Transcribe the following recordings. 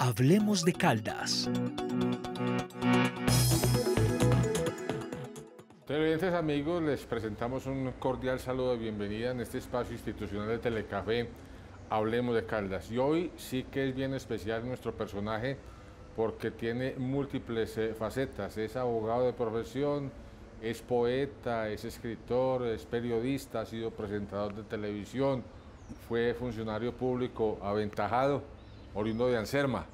Hablemos de Caldas. Televidentes amigos, les presentamos un cordial saludo de bienvenida en este espacio institucional de Telecafé, Hablemos de Caldas. Y hoy sí que es bien especial nuestro personaje porque tiene múltiples facetas. Es abogado de profesión, es poeta, es escritor, es periodista, ha sido presentador de televisión, fue funcionario público aventajado, oriundo de Anserma.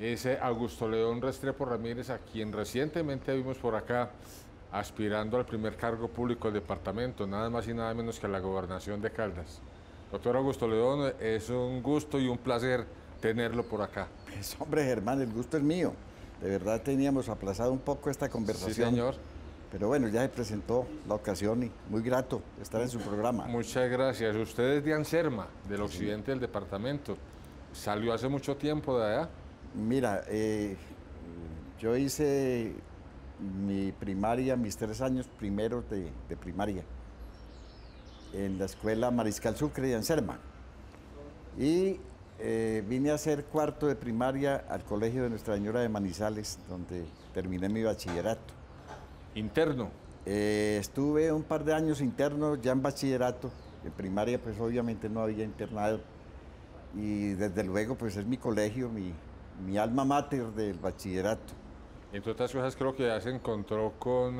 Es Augusto León Restrepo Ramírez, a quien recientemente vimos por acá aspirando al primer cargo público del departamento, nada más y nada menos que a la gobernación de Caldas. Doctor Augusto León, es un gusto y un placer tenerlo por acá. Pues hombre, Germán, el gusto es mío. De verdad teníamos aplazado un poco esta conversación. Sí, señor. Pero bueno, ya se presentó la ocasión y muy grato estar en su programa. Muchas gracias. Usted es de Anserma, del occidente del departamento. ¿Salió hace mucho tiempo de allá? Mira, yo hice mi primaria, mis 3 años primeros de primaria en la escuela Mariscal Sucre de Anserma. Y vine a hacer cuarto de primaria al colegio de Nuestra Señora de Manizales, donde terminé mi bachillerato. ¿Interno? Estuve un par de años interno ya en bachillerato. En primaria pues obviamente no había internado. Y desde luego pues es mi colegio, mi alma mater del bachillerato. Entre otras cosas creo que ya se encontró con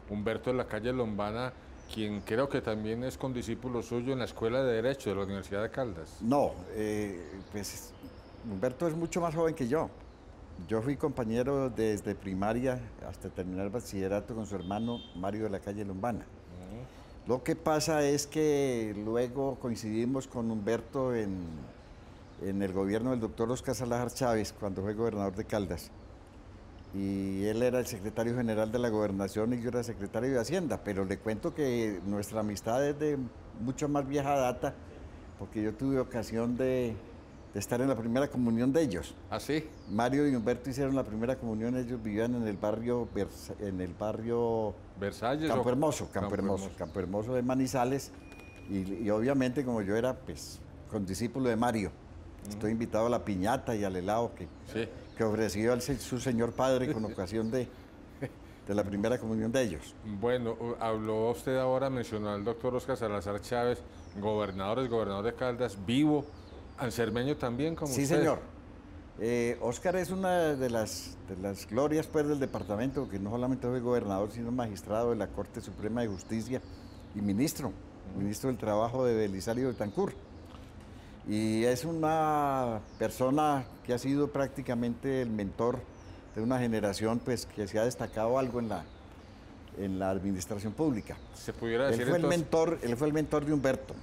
Humberto de la calle Lombana, quien creo que también es condiscípulo suyo en la Escuela de Derecho de la Universidad de Caldas. No, pues Humberto es mucho más joven que yo. Yo fui compañero desde primaria hasta terminar el bachillerato con su hermano Mario de la calle Lombana. Lo que pasa es que luego coincidimos con Humberto en el gobierno del doctor Óscar Salazar Chávez, cuando fue gobernador de Caldas. Y él era el secretario general de la gobernación y yo era secretario de Hacienda, pero le cuento que nuestra amistad es de mucho más vieja data, porque yo tuve ocasión de estar en la primera comunión de ellos. ¿Ah, sí? Mario y Humberto hicieron la primera comunión, ellos vivían en el barrio Versalles. Campo Hermoso de Manizales, y obviamente como yo era pues condiscípulo de Mario, estoy invitado a la piñata y al helado que ofreció su señor padre con ocasión de la primera comunión de ellos. Bueno, habló usted ahora, mencionó al doctor Óscar Salazar Chávez, gobernador de Caldas, vivo, ansermeño también como sí, usted. Sí, señor. Óscar es una de las glorias pues, del departamento, que no solamente fue gobernador, sino magistrado de la Corte Suprema de Justicia y ministro del Trabajo de Belisario Betancur. Y es una persona que ha sido prácticamente el mentor de una generación pues, que se ha destacado algo en la administración pública. Se pudiera decir él fue el mentor de Humberto.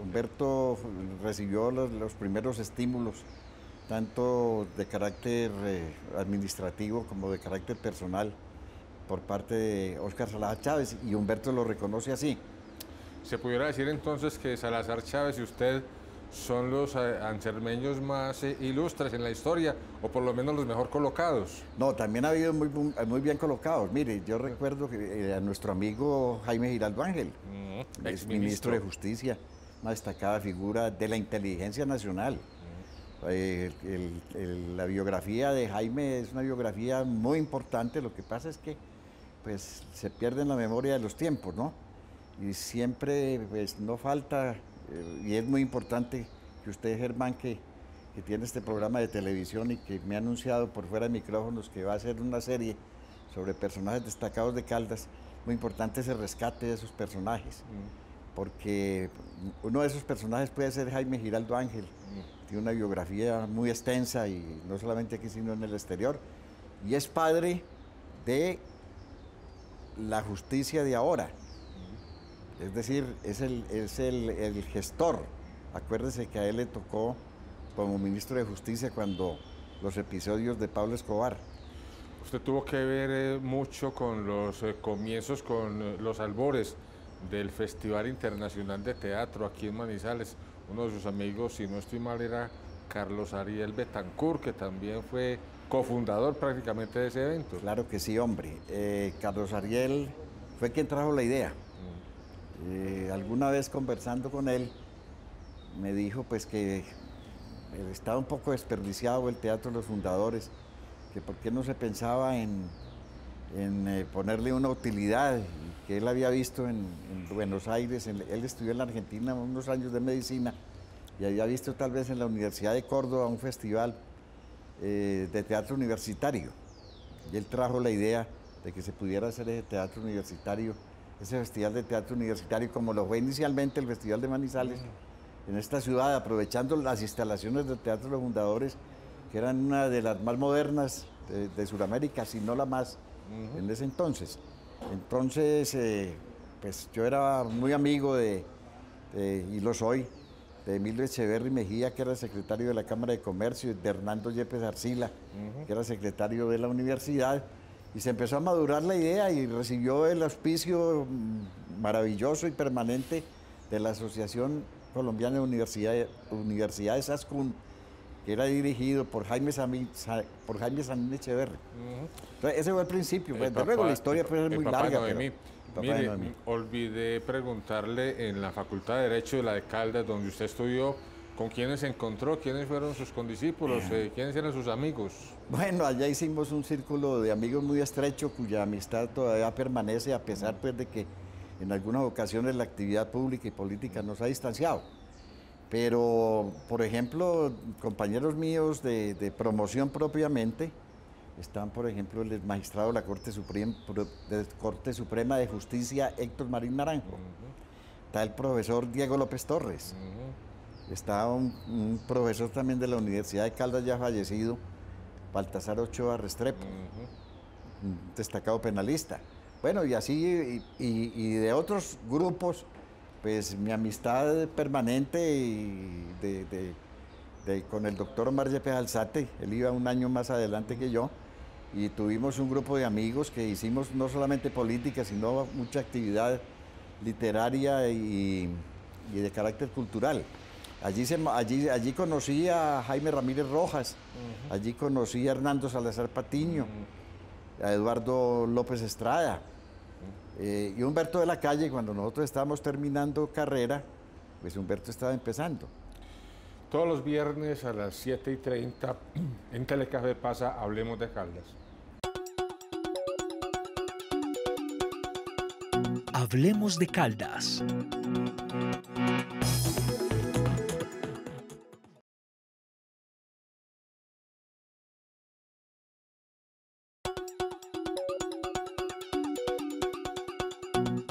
Humberto recibió los primeros estímulos, tanto de carácter administrativo como de carácter personal, por parte de Óscar Salazar Chávez, y Humberto lo reconoce así. Se pudiera decir entonces que Salazar Chávez y usted son los ansermeños más ilustres en la historia, o por lo menos los mejor colocados. No, también ha habido muy bien colocados. Mire, yo recuerdo que a nuestro amigo Jaime Giraldo Ángel, ex ministro de Justicia, una destacada figura de la inteligencia nacional. La biografía de Jaime es una biografía muy importante. Lo que pasa es que pues, se pierde en la memoria de los tiempos, ¿no? Y siempre pues, no falta... y es muy importante que usted, Germán, que tiene este programa de televisión y que me ha anunciado por fuera de micrófonos que va a hacer una serie sobre personajes destacados de Caldas, muy importante ese rescate de esos personajes, porque uno de esos personajes puede ser Jaime Giraldo Ángel, tiene una biografía muy extensa y no solamente aquí sino en el exterior, y es padre de la justicia de ahora. Es decir, es el gestor. Acuérdese que a él le tocó como ministro de Justicia cuando los episodios de Pablo Escobar. Usted tuvo que ver mucho con los comienzos, con los albores del Festival Internacional de Teatro aquí en Manizales. Uno de sus amigos, si no estoy mal, era Carlos Ariel Betancur, que también fue cofundador prácticamente de ese evento. Claro que sí, hombre. Carlos Ariel fue quien trajo la idea. Alguna vez conversando con él, me dijo pues que estaba un poco desperdiciado el Teatro de los Fundadores, que por qué no se pensaba en ponerle una utilidad que él había visto en Buenos Aires. Él estudió en la Argentina unos años de medicina y había visto tal vez en la Universidad de Córdoba un festival de teatro universitario. Y él trajo la idea de que se pudiera hacer ese teatro universitario, ese festival de teatro universitario, como lo fue inicialmente el Festival de Manizales, en esta ciudad, aprovechando las instalaciones del Teatro de los Fundadores, que eran una de las más modernas de Sudamérica, si no la más, en ese entonces. Entonces, pues yo era muy amigo y lo soy, de Emilio Echeverry Mejía, que era secretario de la Cámara de Comercio, y de Hernando Yepes Arcila, que era secretario de la universidad, y se empezó a madurar la idea y recibió el auspicio maravilloso y permanente de la Asociación Colombiana de Universidades ASCUN, que era dirigido por Jaime Samín Echeverry. Entonces, ese fue el principio. Pues, luego la historia puede ser muy larga. Mire, olvidé preguntarle en la Facultad de Derecho de la de Caldas, donde usted estudió, ¿con quiénes se encontró? ¿Quiénes fueron sus condiscípulos? ¿Quiénes eran sus amigos? Bueno, allá hicimos un círculo de amigos muy estrecho, cuya amistad todavía permanece, a pesar pues, de que en algunas ocasiones la actividad pública y política nos ha distanciado. Pero, por ejemplo, compañeros míos de promoción propiamente, están, por ejemplo, el magistrado de la Corte Suprema de Justicia, Héctor Marín Naranjo. Está el profesor Diego López Torres. Está un profesor también de la Universidad de Caldas, ya fallecido, Baltasar Ochoa Restrepo, un destacado penalista. Bueno, y así, y de otros grupos, pues mi amistad permanente con el doctor Omar Yepes Alzate. Él iba un año más adelante que yo, y tuvimos un grupo de amigos que hicimos no solamente política, sino mucha actividad literaria y de carácter cultural. Allí conocí a Jaime Ramírez Rojas, allí conocí a Hernando Salazar Patiño, a Eduardo López Estrada, y Humberto de la Calle. Cuando nosotros estábamos terminando carrera, pues Humberto estaba empezando. Todos los viernes a las 7:30 en Telecafé pasa Hablemos de Caldas. Hablemos de Caldas.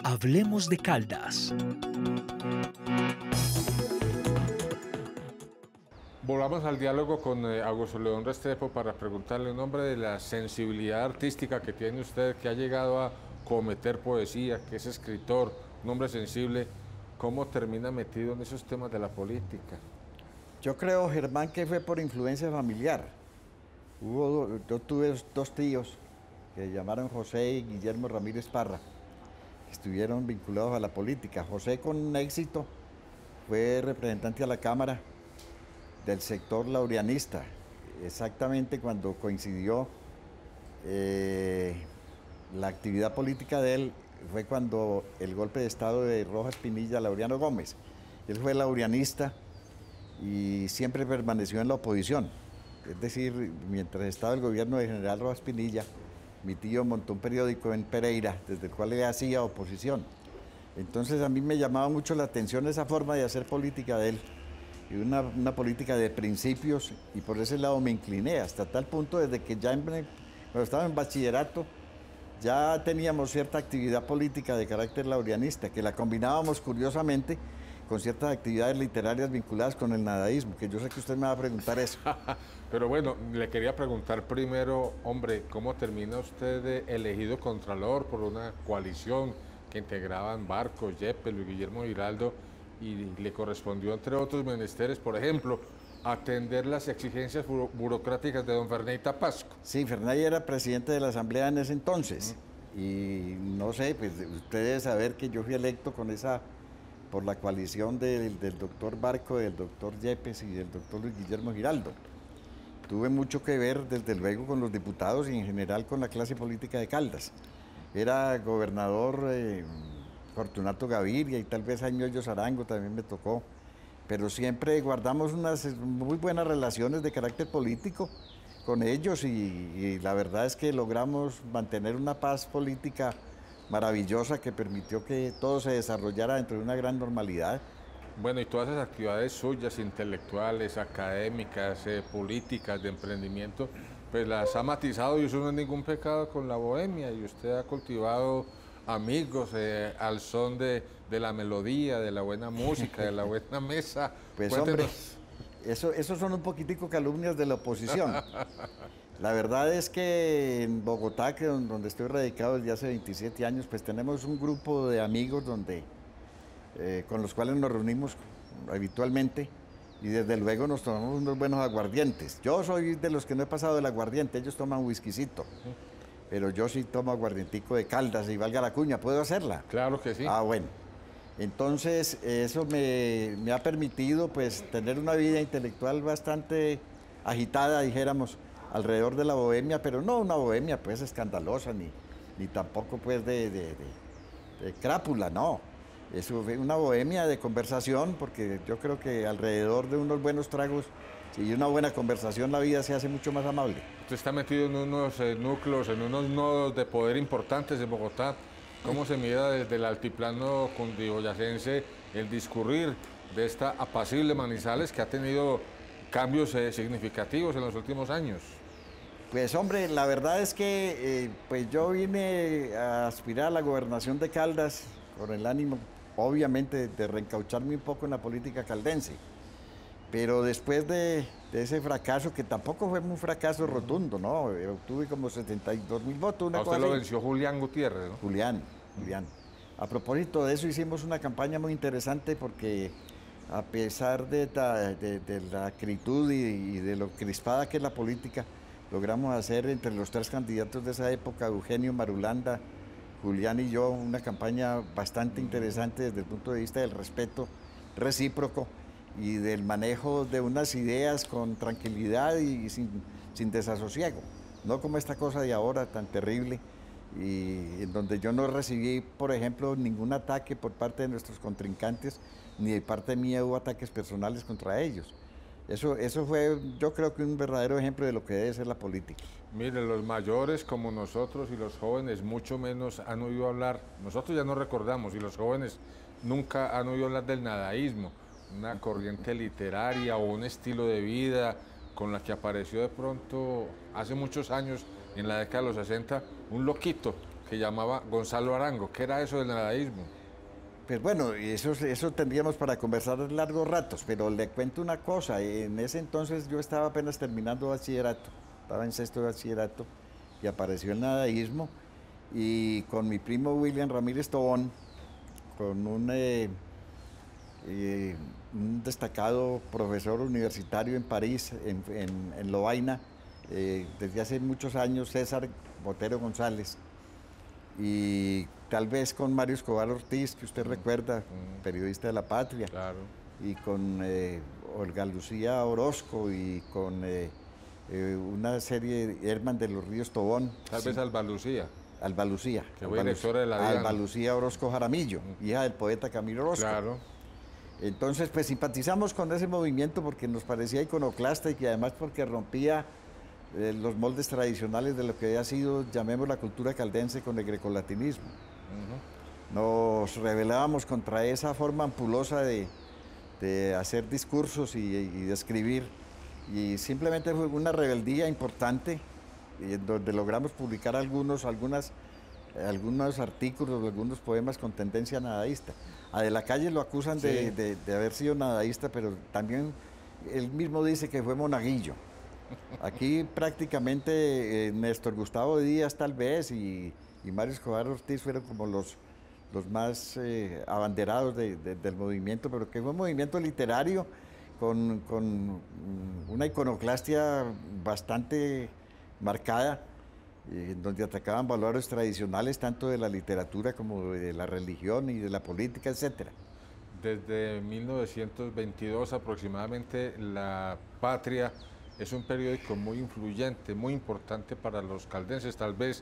Hablemos de Caldas. Volvamos al diálogo con Augusto León Restrepo para preguntarle en nombre de la sensibilidad artística que tiene usted, que ha llegado a cometer poesía, que es escritor, un hombre sensible, ¿cómo termina metido en esos temas de la política? Yo creo, Germán, que fue por influencia familiar. Yo tuve dos tíos que se llamaron José y Guillermo Ramírez Parra, que estuvieron vinculados a la política. José, con éxito, fue representante a la Cámara del sector laureanista, exactamente cuando coincidió la actividad política de él, fue cuando el golpe de estado de Rojas Pinilla a Laureano Gómez. Él fue laureanista y siempre permaneció en la oposición. Es decir, mientras estaba el gobierno del general Rojas Pinilla, mi tío montó un periódico en Pereira, desde el cual él hacía oposición. Entonces a mí me llamaba mucho la atención esa forma de hacer política de él, y una política de principios, y por ese lado me incliné, hasta tal punto desde que ya cuando estaba en bachillerato, ya teníamos cierta actividad política de carácter laureanista, que la combinábamos curiosamente con ciertas actividades literarias vinculadas con el nadaísmo, que yo sé que usted me va a preguntar eso. Pero bueno, le quería preguntar primero, hombre, ¿cómo termina usted elegido contralor por una coalición que integraban Barcos, Yepes, Luis Guillermo Giraldo, y le correspondió, entre otros menesteres, por ejemplo, atender las exigencias burocráticas de don Ferney Tapasco? Sí, Ferney era presidente de la Asamblea en ese entonces, y no sé, pues usted debe saber que yo fui electo por la coalición del doctor Barco, del doctor Yepes y del doctor Luis Guillermo Giraldo. Tuve mucho que ver, desde luego, con los diputados y en general con la clase política de Caldas. Era gobernador Fortunato Gaviria y tal vez Año Arango también me tocó. pero siempre guardamos unas muy buenas relaciones de carácter político con ellos y la verdad es que logramos mantener una paz política maravillosa que permitió que todo se desarrollara dentro de una gran normalidad. Bueno, y todas esas actividades suyas, intelectuales, académicas, políticas, de emprendimiento, pues las ha matizado y eso no es ningún pecado con la bohemia y usted ha cultivado amigos al son de la melodía, de la buena música, de la buena mesa. Pues Cuéntenos. hombre, eso son un poquitico calumnias de la oposición. La verdad es que en Bogotá, donde estoy radicado desde hace 27 años, pues tenemos un grupo de amigos con los cuales nos reunimos habitualmente y desde luego nos tomamos unos buenos aguardientes. Yo soy de los que no he pasado del aguardiente, ellos toman whiskycito, pero yo sí tomo aguardientico de Caldas y valga la cuña, ¿puedo hacerla? Claro que sí. Ah, bueno. Entonces, eso me ha permitido pues tener una vida intelectual bastante agitada, dijéramos, alrededor de la bohemia, pero no una bohemia pues escandalosa, ni tampoco pues de crápula, no. Eso fue una bohemia de conversación, porque yo creo que alrededor de unos buenos tragos y una buena conversación la vida se hace mucho más amable. Usted está metido en unos núcleos, en unos nodos de poder importantes en Bogotá. ¿Cómo se mira desde el altiplano cundiboyacense el discurrir de esta apacible Manizales que ha tenido cambios significativos en los últimos años? Pues hombre, la verdad es que pues yo vine a aspirar a la gobernación de Caldas con el ánimo, obviamente, de reencaucharme un poco en la política caldense. Pero después de ese fracaso, que tampoco fue un fracaso rotundo, ¿no? Obtuve como 72.000 votos, una A cosa usted lo así. venció Julián Gutiérrez, ¿no? Julián. A propósito de eso, hicimos una campaña muy interesante porque a pesar de la acritud y de lo crispada que es la política, logramos hacer entre los tres candidatos de esa época, Eugenio Marulanda, Julián y yo, una campaña bastante interesante desde el punto de vista del respeto recíproco y del manejo de unas ideas con tranquilidad y sin desasosiego, no como esta cosa de ahora tan terrible y en donde yo no recibí, por ejemplo, ningún ataque por parte de nuestros contrincantes, ni de parte mía hubo ataques personales contra ellos. Eso fue, yo creo que un verdadero ejemplo de lo que debe ser la política. Mire, los mayores como nosotros y los jóvenes mucho menos han oído hablar, nosotros ya no recordamos, y los jóvenes nunca han oído hablar del nadaísmo, una corriente literaria o un estilo de vida con la que apareció de pronto hace muchos años, en la década de los 60, un loquito que llamaba Gonzalo Arango. ¿Qué era eso del nadaísmo? Pues bueno, eso tendríamos para conversar largos ratos, pero le cuento una cosa, en ese entonces yo estaba apenas terminando bachillerato, estaba en sexto de bachillerato y apareció el nadaísmo y con mi primo William Ramírez Tobón, con un destacado profesor universitario en París, en Lovaina, desde hace muchos años, César Botero González, y tal vez con Mario Escobar Ortiz, que usted recuerda, periodista de La Patria, Claro. y con Olga Lucía Orozco y con una serie de Herman de los Ríos Tobón. Tal vez Alba Lucía. Alba Lucía. Que fue directora de la DIAN. Alba Lucía Orozco Jaramillo, hija del poeta Camilo Orozco. Claro. Entonces, pues simpatizamos con ese movimiento porque nos parecía iconoclasta y que además porque rompía los moldes tradicionales de lo que había sido, llamemos la cultura caldense con el grecolatinismo. Nos rebelábamos contra esa forma ampulosa de hacer discursos y de escribir, y simplemente fue una rebeldía importante, en donde logramos publicar algunos artículos, algunos poemas con tendencia nadaísta. A De la Calle lo acusan Sí. de haber sido nadaísta, pero también él mismo dice que fue monaguillo. Aquí prácticamente Néstor Gustavo Díaz tal vez y Mario Escobar Ortiz fueron como los más abanderados del movimiento, pero que fue un movimiento literario con una iconoclastia bastante marcada, donde atacaban valores tradicionales tanto de la literatura como de la religión y de la política, etcétera. Desde 1922 aproximadamente, La Patria es un periódico muy influyente, muy importante para los caldenses, tal vez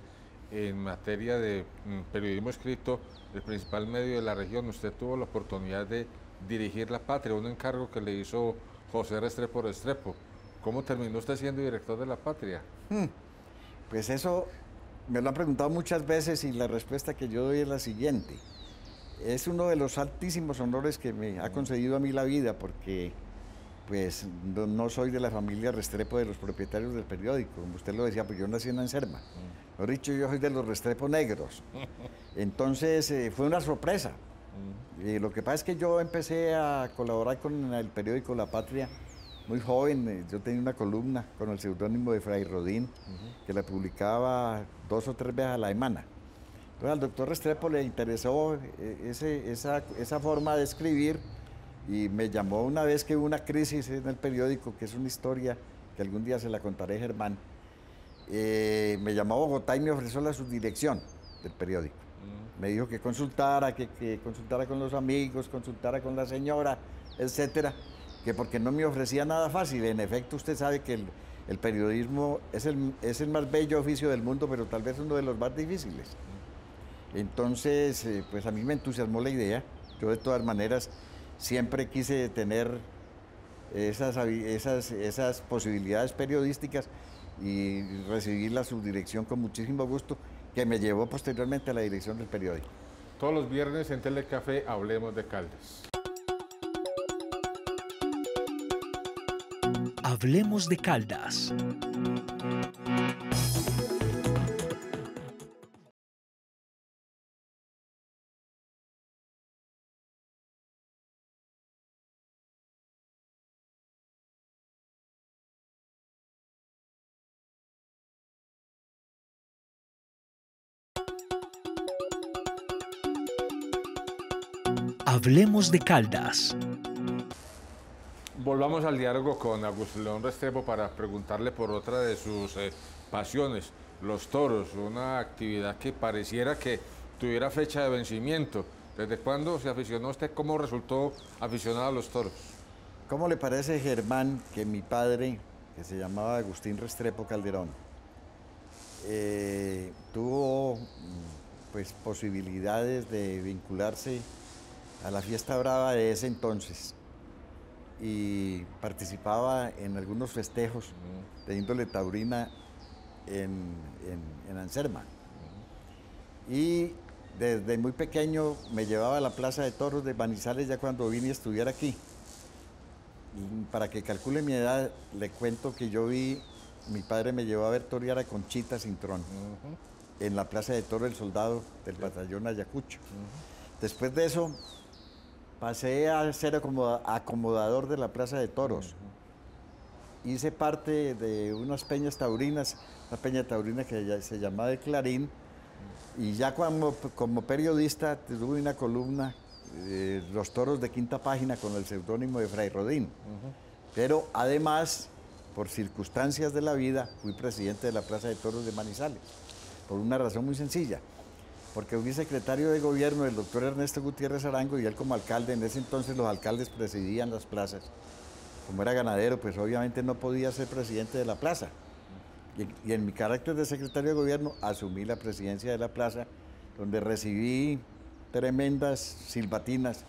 en materia de periodismo escrito, el principal medio de la región. Usted tuvo la oportunidad de dirigir La Patria, un encargo que le hizo José Restrepo Restrepo. ¿Cómo terminó usted siendo director de La Patria? Pues eso me lo han preguntado muchas veces y la respuesta que yo doy es la siguiente. Es uno de los altísimos honores que me ha concedido a mí la vida porque pues no soy de la familia Restrepo de los propietarios del periódico, como usted lo decía, pues yo nací en Anserma. Mejor dicho, yo soy de los Restrepo negros. Entonces fue una sorpresa. Lo que pasa es que yo empecé a colaborar con el periódico La Patria muy joven. Yo tenía una columna con el seudónimo de Fray Rodín, que la publicaba 2 o 3 veces a la semana. Entonces al doctor Restrepo le interesó esa forma de escribir y me llamó una vez que hubo una crisis en el periódico, que es una historia que algún día se la contaré, Germán. Me llamó a Bogotá y me ofreció la subdirección del periódico. Me dijo que consultara con los amigos, consultara con la señora, etcétera, que porque no me ofrecía nada fácil. En efecto, usted sabe que el periodismo es el más bello oficio del mundo, pero tal vez uno de los más difíciles. Entonces, pues a mí me entusiasmó la idea. Yo de todas maneras siempre quise tener esas posibilidades periodísticas y recibí la subdirección con muchísimo gusto, que me llevó posteriormente a la dirección del periódico. Todos los viernes en Telecafé hablemos de Caldas. Hablemos de Caldas. Hablemos de Caldas. Volvamos al diálogo con Augusto León Restrepo para preguntarle por otra de sus pasiones, los toros, una actividad que pareciera que tuviera fecha de vencimiento. ¿Desde cuándo se aficionó usted? ¿Cómo resultó aficionado a los toros? ¿Cómo le parece, Germán, que mi padre, que se llamaba Agustín Restrepo Calderón, tuvo pues posibilidades de vincularse a la fiesta brava de ese entonces y participaba en algunos festejos de índole taurina en Anserma? Y desde muy pequeño me llevaba a la Plaza de Toros de Manizales ya cuando vine a estudiar aquí. Y para que calcule mi edad, le cuento que mi padre me llevó a ver torear a Conchita Cintrón en la Plaza de Toros del Soldado del batallón Ayacucho. Después de eso, pasé a ser acomodador de la Plaza de Toros. Hice parte de unas peñas taurinas, una peña taurina que se llamaba El Clarín, y ya como periodista tuve una columna, Los Toros de Quinta Página, con el seudónimo de Fray Rodín. Pero además, por circunstancias de la vida, fui presidente de la Plaza de Toros de Manizales, por una razón muy sencilla. Porque fui secretario de gobierno del doctor Ernesto Gutiérrez Arango y él como alcalde. En ese entonces los alcaldes presidían las plazas. Como era ganadero, pues obviamente no podía ser presidente de la plaza. Y en mi carácter de secretario de gobierno asumí la presidencia de la plaza, donde recibí tremendas silbatinas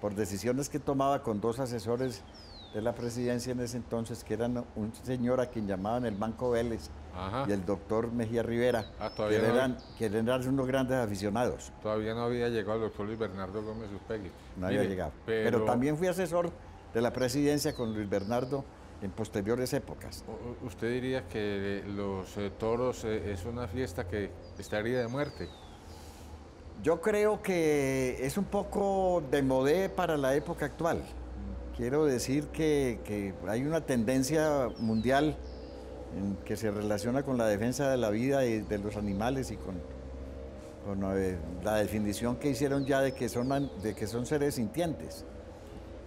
por decisiones que tomaba con 2 asesores de la presidencia en ese entonces, que eran un señor a quien llamaban el Manco Vélez, y el doctor Mejía Rivera, que eran unos grandes aficionados. Todavía no había llegado el doctor Luis Bernardo Gómez Upegui. No había llegado. Pero también fui asesor de la presidencia con Luis Bernardo en posteriores épocas. ¿Usted diría que los toros es una fiesta que está herida de muerte? Yo creo que es un poco de modé para la época actual. Quiero decir que hay una tendencia mundial que se relaciona con la defensa de la vida y de los animales y con la definición que hicieron ya de que son seres sintientes.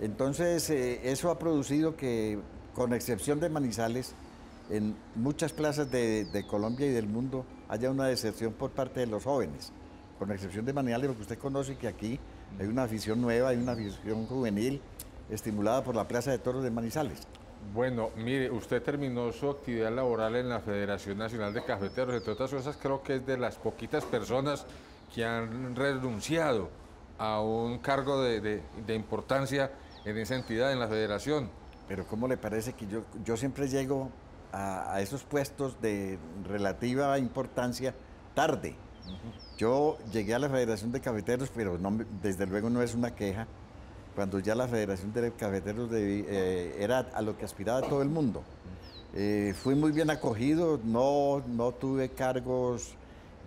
Entonces, eso ha producido que, con excepción de Manizales, en muchas plazas de Colombia y del mundo haya una deserción por parte de los jóvenes, con excepción de Manizales, porque usted conoce que aquí hay una afición nueva, hay una afición juvenil estimulada por la Plaza de Toros de Manizales. Bueno, mire, usted terminó su actividad laboral en la Federación Nacional de Cafeteros. Entre otras cosas, creo que es de las poquitas personas que han renunciado a un cargo de importancia en esa entidad, en la federación. Pero ¿cómo le parece que yo siempre llego a esos puestos de relativa importancia tarde? Yo llegué a la Federación de Cafeteros, pero desde luego no es una queja, cuando ya la Federación de Cafeteros era a lo que aspiraba todo el mundo. Fui muy bien acogido, no tuve cargos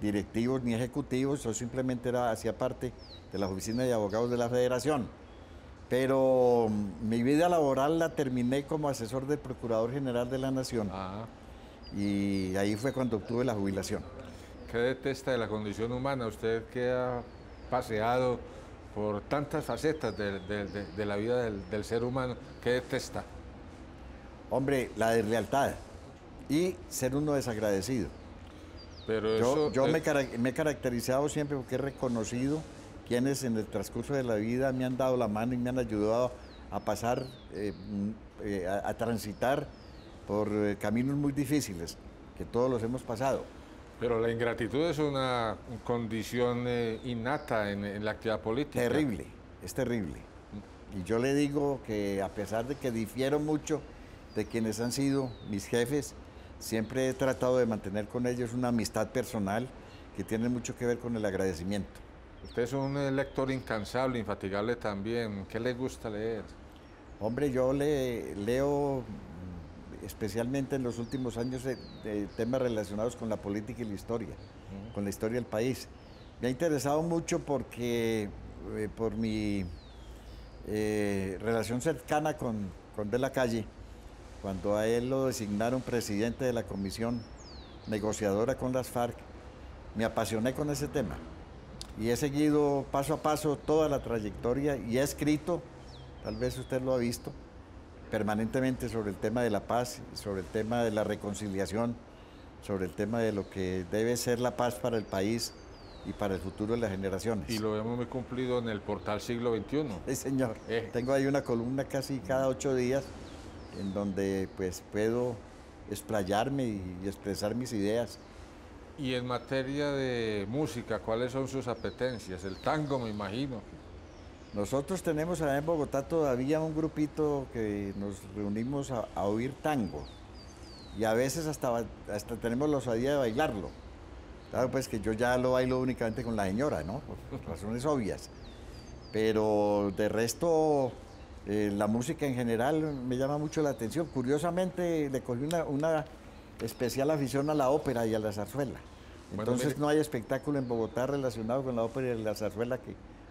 directivos ni ejecutivos, yo simplemente hacía parte de la oficina de abogados de la Federación. Pero mi vida laboral la terminé como asesor del Procurador General de la Nación. Y ahí fue cuando obtuve la jubilación. ¿Qué detesta de la condición humana? Usted que ha paseado por tantas facetas de la vida del ser humano, ¿qué detesta? Hombre, la deslealtad y ser uno desagradecido. Pero yo me he caracterizado siempre porque he reconocido quienes en el transcurso de la vida me han dado la mano y me han ayudado a pasar, a transitar por caminos muy difíciles, que todos los hemos pasado. Pero la ingratitud es una condición innata en la actividad política. Terrible, es terrible. Y yo le digo que a pesar de que difiero mucho de quienes han sido mis jefes, siempre he tratado de mantener con ellos una amistad personal que tiene mucho que ver con el agradecimiento. Usted es un lector incansable, infatigable también. ¿Qué le gusta leer? Hombre, yo leo especialmente en los últimos años de temas relacionados con la política y la historia, con la historia del país. Me ha interesado mucho porque por mi relación cercana con De la Calle, cuando a él lo designaron presidente de la comisión negociadora con las FARC, me apasioné con ese tema. Y he seguido paso a paso toda la trayectoria y he escrito, tal vez usted lo ha visto, permanentemente sobre el tema de la paz, sobre el tema de la reconciliación, sobre el tema de lo que debe ser la paz para el país y para el futuro de las generaciones. Y lo vemos muy cumplido en el portal Siglo XXI. Sí, señor. Tengo ahí una columna casi cada 8 días en donde pues puedo explayarme y expresar mis ideas. Y en materia de música, ¿cuáles son sus apetencias? El tango, me imagino. Nosotros tenemos allá en Bogotá todavía un grupito que nos reunimos a oír tango. Y a veces hasta tenemos la osadía de bailarlo. Claro, pues que yo ya lo bailo únicamente con la señora, ¿no? Por razones obvias. Pero de resto, la música en general me llama mucho la atención. Curiosamente, le cogí una especial afición a la ópera y a la zarzuela. Entonces bueno, no hay espectáculo en Bogotá relacionado con la ópera y la zarzuela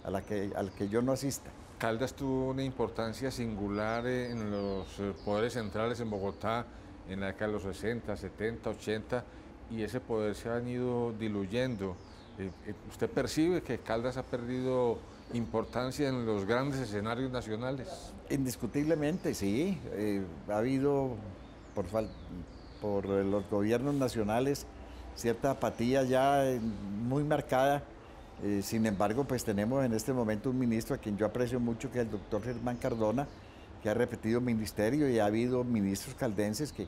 al que yo no asista. Caldas tuvo una importancia singular en los poderes centrales en Bogotá en la década de los 60, 70, 80, y ese poder se ha ido diluyendo. ¿Usted percibe que Caldas ha perdido importancia en los grandes escenarios nacionales? Indiscutiblemente, sí. Ha habido, por los gobiernos nacionales, cierta apatía ya muy marcada. Sin embargo, pues tenemos en este momento un ministro a quien yo aprecio mucho, que es el doctor Germán Cardona, que ha repetido ministerio, y ha habido ministros caldenses que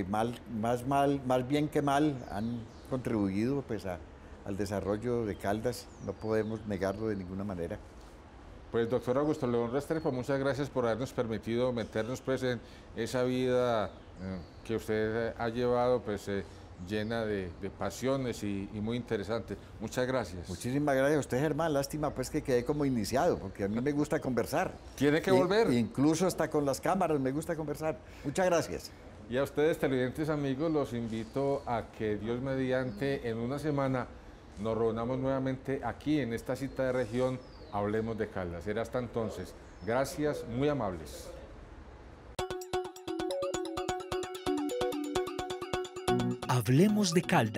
más bien que mal han contribuido pues al desarrollo de Caldas. No podemos negarlo de ninguna manera. Pues doctor Augusto León Restrepo, muchas gracias por habernos permitido meternos pues en esa vida que usted ha llevado pues llena de pasiones y muy interesante. Muchas gracias. Muchísimas gracias a usted, Germán. Lástima pues que quedé como iniciado, porque a mí me gusta conversar. Tiene que volver. Incluso hasta con las cámaras me gusta conversar. Muchas gracias. Y a ustedes, televidentes amigos, los invito a que Dios mediante en una semana nos reunamos nuevamente aquí en esta cita de región. Hablemos de Caldas. Será hasta entonces. Gracias, muy amables. Hablemos de Caldas.